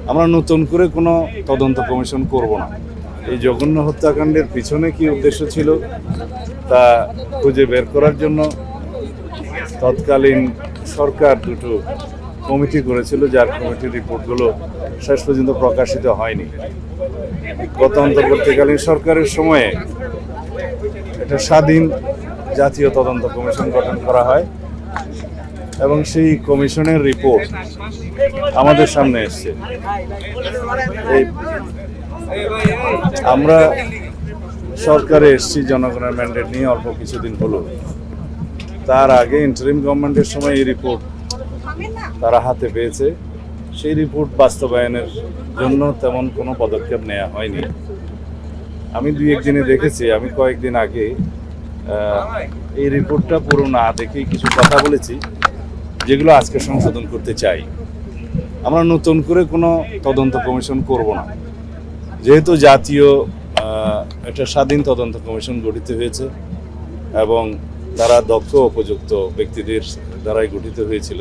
আমরা নতুন করে কোনো তদন্ত কমিশন করব না। এই জঘন্য হত্যাকাণ্ডের পিছনে কি উদ্দেশ্য ছিল তা খুঁজে বের করার জন্য তৎকালীন সরকার দুটো কমিটি করেছিল, যার কমিটির রিপোর্টগুলো শেষ পর্যন্ত প্রকাশিত হয়নি। গত অন্তর্বর্তীকালীন সরকারের সময়ে একটা স্বাধীন জাতীয় তদন্ত কমিশন গঠন করা হয় এবং সেই কমিশনের রিপোর্ট আমাদের সামনে এসছে। আমরা সরকারে এসছি জনগণের ম্যান্ডেট নিয়ে অল্প কিছুদিন হলো। তার আগে ইন্টারিম গভর্নমেন্টের সময় এই রিপোর্ট তারা হাতে পেয়েছে। সেই রিপোর্ট বাস্তবায়নের জন্য তেমন কোনো পদক্ষেপ নেওয়া হয়নি। আমি দুই একদিনে দেখেছি, আমি কয়েকদিন আগে এই রিপোর্টটা পুরো না দেখেই কিছু কথা বলেছি যেগুলো আজকে সংশোধন করতে চাই। আমরা নতুন করে কোনো তদন্ত কমিশন করব না, যেহেতু জাতীয় একটা স্বাধীন তদন্ত কমিশন গঠিত হয়েছে এবং তারা দক্ষ উপযুক্ত ব্যক্তিদের দ্বারাই গঠিত হয়েছিল।